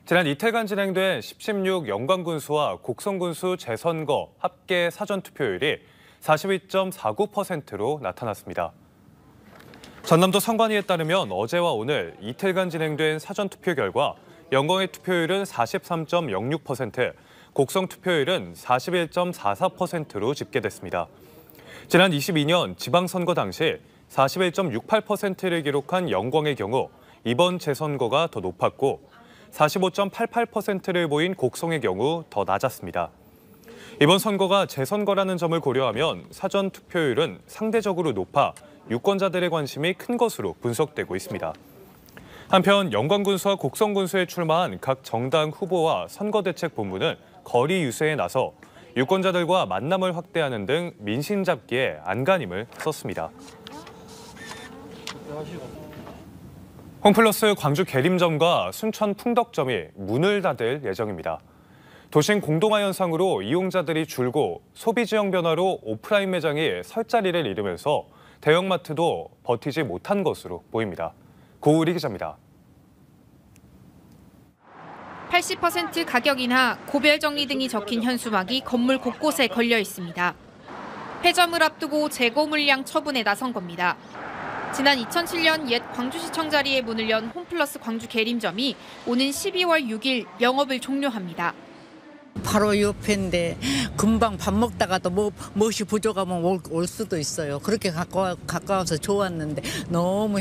지난 이틀간 진행된 10.16 영광군수와 곡성군수 재선거 합계 사전투표율이 42.49%로 나타났습니다. 전남도 선관위에 따르면 어제와 오늘 이틀간 진행된 사전투표 결과 영광의 투표율은 43.06%, 곡성 투표율은 41.44%로 집계됐습니다. 지난 22년 지방선거 당시 41.68%를 기록한 영광의 경우 이번 재선거가 더 높았고 45.88%를 보인 곡성의 경우 더 낮았습니다. 이번 선거가 재선거라는 점을 고려하면 사전 투표율은 상대적으로 높아 유권자들의 관심이 큰 것으로 분석되고 있습니다. 한편 영광군수와 곡성군수에 출마한 각 정당 후보와 선거대책본부는 거리 유세에 나서 유권자들과 만남을 확대하는 등 민심 잡기에 안간힘을 썼습니다. 홈플러스 광주 계림점과 순천 풍덕점이 문을 닫을 예정입니다. 도심 공동화 현상으로 이용자들이 줄고 소비 지형 변화로 오프라인 매장이 설 자리를 잃으면서 대형마트도 버티지 못한 것으로 보입니다. 고우리 기자입니다. 80% 가격 인하, 고별 정리 등이 적힌 현수막이 건물 곳곳에 걸려 있습니다. 폐점을 앞두고 재고 물량 처분에 나선 겁니다. 지난 2007년 옛 광주시청 자리에 문을 연 홈플러스 광주 계림점이 오는 12월 6일 영업을 종료합니다. 바로 옆인데 금방 밥 먹다가도 무엇이 부족하면 올 수도 있어요. 그렇게 가까워서 좋았는데 너무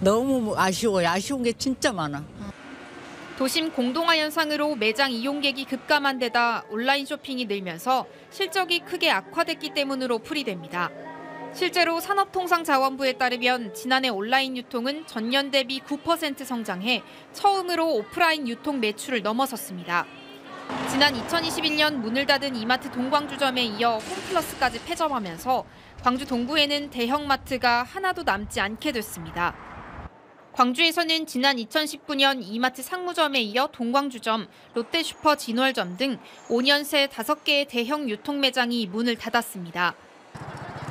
너무 아쉬워요. 아쉬운 게 진짜 많아. 도심 공동화 현상으로 매장 이용객이 급감한 데다 온라인 쇼핑이 늘면서 실적이 크게 악화됐기 때문으로 풀이됩니다. 실제로 산업통상자원부에 따르면 지난해 온라인 유통은 전년 대비 9% 성장해 처음으로 오프라인 유통 매출을 넘어섰습니다. 지난 2021년 문을 닫은 이마트 동광주점에 이어 홈플러스까지 폐점하면서 광주 동구에는 대형마트가 하나도 남지 않게 됐습니다. 광주에서는 지난 2019년 이마트 상무점에 이어 동광주점, 롯데슈퍼 진월점 등 5년 새 5개의 대형 유통 매장이 문을 닫았습니다.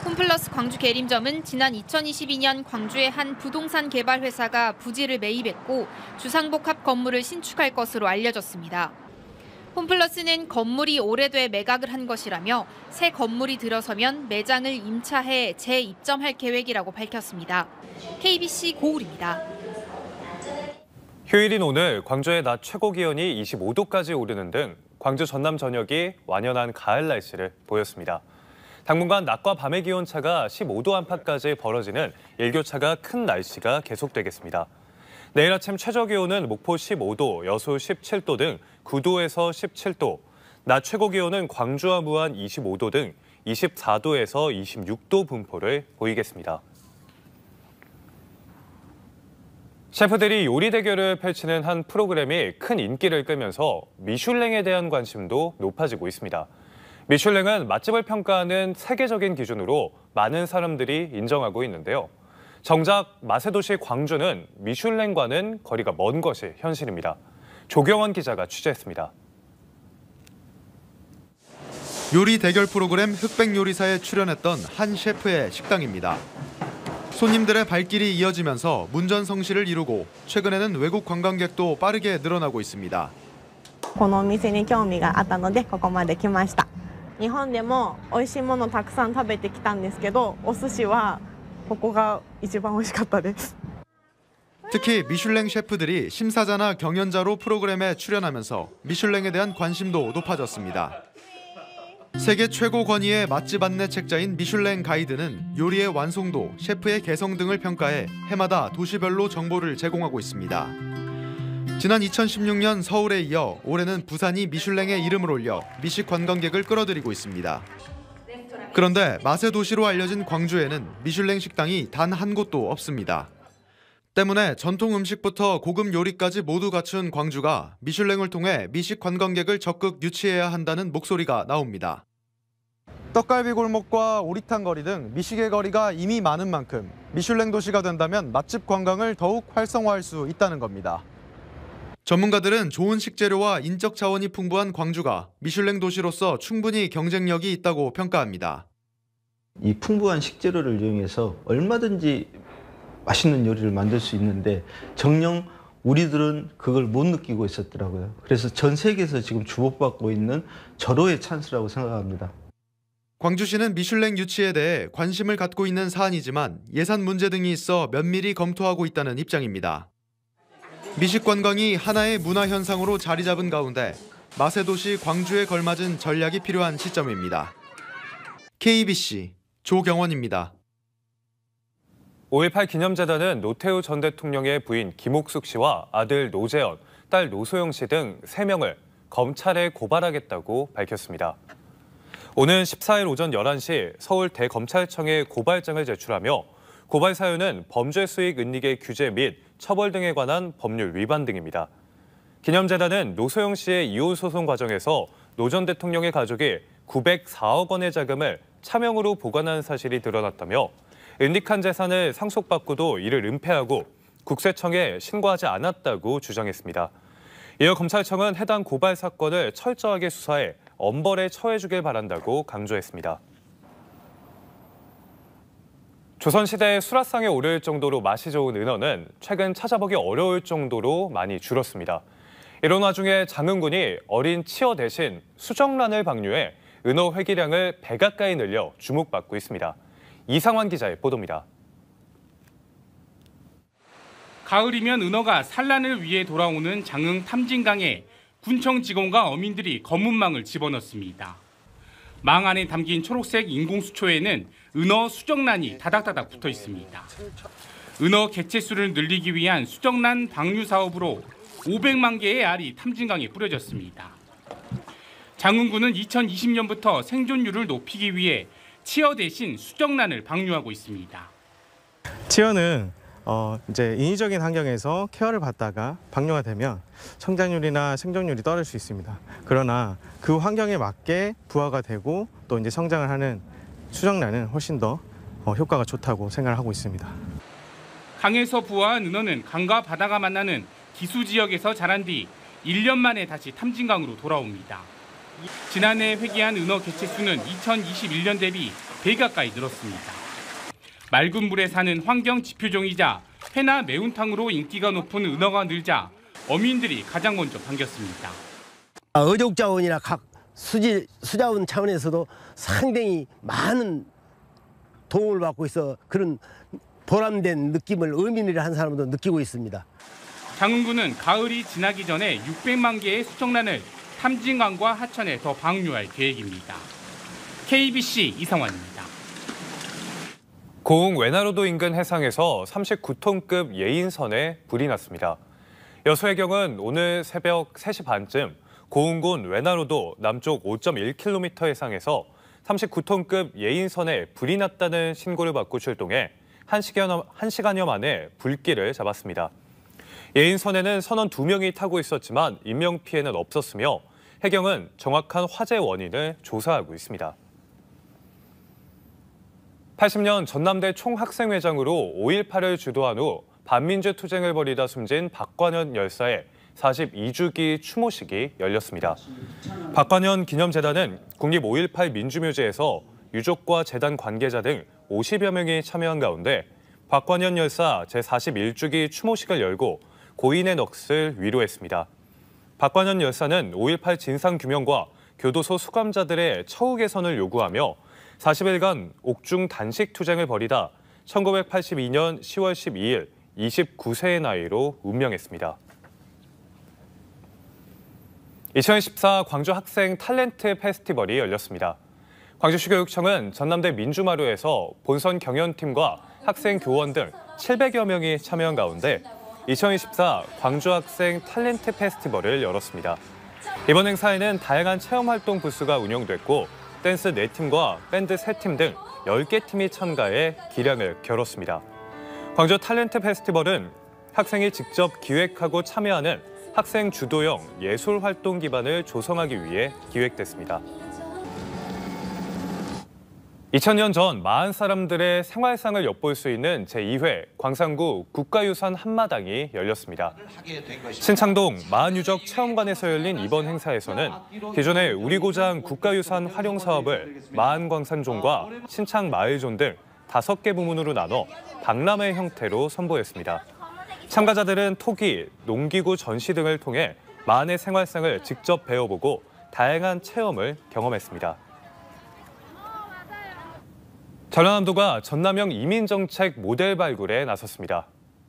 홈플러스 광주 계림점은 지난 2022년 광주의 한 부동산 개발 회사가 부지를 매입했고 주상복합 건물을 신축할 것으로 알려졌습니다. 홈플러스는 건물이 오래돼 매각을 한 것이라며 새 건물이 들어서면 매장을 임차해 재입점할 계획이라고 밝혔습니다. KBC 고울입니다. 휴일인 오늘 광주의 낮 최고 기온이 25도까지 오르는 등 광주 전남 전역이 완연한 가을 날씨를 보였습니다. 당분간 낮과 밤의 기온차가 15도 안팎까지 벌어지는 일교차가 큰 날씨가 계속되겠습니다. 내일 아침 최저 기온은 목포 15도, 여수 17도 등 9도에서 17도, 낮 최고 기온은 광주와 무안 25도 등 24도에서 26도 분포를 보이겠습니다. 셰프들이 요리 대결을 펼치는 한 프로그램이 큰 인기를 끌면서 미슐랭에 대한 관심도 높아지고 있습니다. 미슐랭은 맛집을 평가하는 세계적인 기준으로 많은 사람들이 인정하고 있는데요. 정작 맛의 도시 광주는 미슐랭과는 거리가 먼 것이 현실입니다. 조경원 기자가 취재했습니다. 요리 대결 프로그램 흑백요리사에 출연했던 한 셰프의 식당입니다. 손님들의 발길이 이어지면서 문전성시를 이루고 최근에는 외국 관광객도 빠르게 늘어나고 있습니다. このお店に興味があったのでここまで来ました。日本でも美味しいものたくさん食べてきたんですけど、お寿司はここが一番美味しかったです。 특히 미슐랭 셰프들이 심사자나 경연자로 프로그램에 출연하면서 미슐랭에 대한 관심도 높아졌습니다. 세계 최고 권위의 맛집 안내 책자인 미슐랭 가이드는 요리의 완성도, 셰프의 개성 등을 평가해 해마다 도시별로 정보를 제공하고 있습니다. 지난 2016년 서울에 이어 올해는 부산이 미슐랭에 이름을 올려 미식 관광객을 끌어들이고 있습니다. 그런데 맛의 도시로 알려진 광주에는 미슐랭 식당이 단 한 곳도 없습니다. 때문에 전통 음식부터 고급 요리까지 모두 갖춘 광주가 미슐랭을 통해 미식 관광객을 적극 유치해야 한다는 목소리가 나옵니다. 떡갈비 골목과 오리탕 거리 등 미식의 거리가 이미 많은 만큼 미슐랭 도시가 된다면 맛집 관광을 더욱 활성화할 수 있다는 겁니다. 전문가들은 좋은 식재료와 인적 자원이 풍부한 광주가 미슐랭 도시로서 충분히 경쟁력이 있다고 평가합니다. 이 풍부한 식재료를 이용해서 얼마든지 맛있는 요리를 만들 수 있는데 정녕 우리들은 그걸 못 느끼고 있었더라고요. 그래서 전 세계에서 지금 주목받고 있는 절호의 찬스라고 생각합니다. 광주시는 미슐랭 유치에 대해 관심을 갖고 있는 사안이지만 예산 문제 등이 있어 면밀히 검토하고 있다는 입장입니다. 미식 관광이 하나의 문화 현상으로 자리 잡은 가운데 맛의 도시 광주에 걸맞은 전략이 필요한 시점입니다. KBC 조경원입니다. 5.18 기념재단은 노태우 전 대통령의 부인 김옥숙 씨와 아들 노재현, 딸 노소영 씨 등 3명을 검찰에 고발하겠다고 밝혔습니다. 오는 14일 오전 11시 서울 대검찰청에 고발장을 제출하며 고발 사유는 범죄 수익 은닉의 규제 및 처벌 등에 관한 법률 위반 등입니다. 기념재단은 노소영 씨의 이혼 소송 과정에서 노 전 대통령의 가족이 904억 원의 자금을 차명으로 보관한 사실이 드러났다며 은닉한 재산을 상속받고도 이를 은폐하고 국세청에 신고하지 않았다고 주장했습니다. 이어 검찰청은 해당 고발 사건을 철저하게 수사해 엄벌에 처해주길 바란다고 강조했습니다. 조선시대의 수라상에 오를 정도로 맛이 좋은 은어는 최근 찾아보기 어려울 정도로 많이 줄었습니다. 이런 와중에 장흥군이 어린 치어 대신 수정란을 방류해 은어 회기량을 100 가까이 늘려 주목받고 있습니다. 이상환 기자의 보도입니다. 가을이면 은어가 산란을 위해 돌아오는 장흥 탐진강에 군청 직원과 어민들이 검은망을 집어넣습니다. 망 안에 담긴 초록색 인공수초에는 은어 수정란이 다닥다닥 붙어 있습니다. 은어 개체수를 늘리기 위한 수정란 방류 사업으로 500만 개의 알이 탐진강에 뿌려졌습니다. 장흥군은 2020년부터 생존율을 높이기 위해 치어 대신 수정란을 방류하고 있습니다. 치어는 이제 인위적인 환경에서 케어를 받다가 방류가 되면 성장률이나 생존율이 떨어질 수 있습니다. 그러나 그 환경에 맞게 부화가 되고 또 이제 성장을 하는 수정란은 훨씬 더 효과가 좋다고 생각을 하고 있습니다. 강에서 부화한 은어는 강과 바다가 만나는 기수 지역에서 자란 뒤 1년 만에 다시 탐진강으로 돌아옵니다. 지난해 회귀한 은어 개체수는 2021년 대비 100 가까이 늘었습니다. 맑은 물에 사는 환경 지표종이자 회나 매운탕으로 인기가 높은 은어가 늘자 어민들이 가장 먼저 반겼습니다. 어족자원이나 각 수자원 차원에서도 상당히 많은 도움을 받고 있어 그런 보람된 느낌을 어민들이 한 사람도 느끼고 있습니다. 장흥군은 가을이 지나기 전에 600만 개의 수정란을 탐진강과 하천에 더 방류할 계획입니다. KBC 이상환입니다. 고흥 외나로도 인근 해상에서 39톤급 예인선에 불이 났습니다. 여수해경은 오늘 새벽 3시 반쯤 고흥군 외나로도 남쪽 5.1km 해상에서 39톤급 예인선에 불이 났다는 신고를 받고 출동해 1시간여 만에 불길을 잡았습니다. 예인선에는 선원 2명이 타고 있었지만 인명피해는 없었으며 해경은 정확한 화재 원인을 조사하고 있습니다. 80년 전남대 총학생회장으로 5.18을 주도한 후 반민주 투쟁을 벌이다 숨진 박관현 열사의 42주기 추모식이 열렸습니다. 박관현 기념재단은 국립 5.18 민주묘지에서 유족과 재단 관계자 등 50여 명이 참여한 가운데 박관현 열사 제41주기 추모식을 열고 고인의 넋을 위로했습니다. 박관현 열사는 5.18 진상규명과 교도소 수감자들의 처우 개선을 요구하며 40일간 옥중 단식 투쟁을 벌이다 1982년 10월 12일 29세의 나이로 운명했습니다. 2014 광주 학생 탤런트 페스티벌이 열렸습니다. 광주시교육청은 전남대 민주마루에서 본선 경연팀과 학생 교원 등 700여 명이 참여한 가운데 2024 광주 학생 탤런트 페스티벌을 열었습니다. 이번 행사에는 다양한 체험활동 부스가 운영됐고 댄스 4팀과 밴드 3팀 등 10개 팀이 참가해 기량을 겨뤘습니다. 광주 탤런트 페스티벌은 학생이 직접 기획하고 참여하는 학생 주도형 예술 활동 기반을 조성하기 위해 기획됐습니다. 2000년 전 마흔 사람들의 생활상을 엿볼 수 있는 제2회 광산구 국가유산 한마당이 열렸습니다. 신창동 마흔유적 체험관에서 열린 이번 행사에서는 기존의 우리고장 국가유산 활용 사업을 마흔광산존과 신창마을존 등 5개 부문으로 나눠 박람회 형태로 선보였습니다. 참가자들은 토기, 농기구 전시 등을 통해 마을의 생활상을 직접 배워보고 다양한 체험을 경험했습니다. 전라남도가 전남형 이민정책 모델 발굴에 나섰습니다.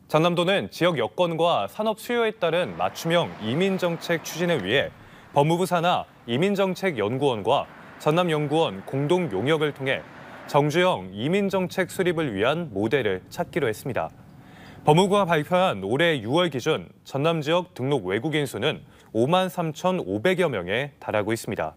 전남도는 지역 여건과 산업 수요에 따른 맞춤형 이민정책 추진을 위해 법무부 산하 이민정책연구원과 전남연구원 공동 용역을 통해 정주형 이민정책 수립을 위한 모델을 찾기로 했습니다. 법무부가 발표한 올해 6월 기준 전남 지역 등록 외국인 수는 53,500여 명에 달하고 있습니다.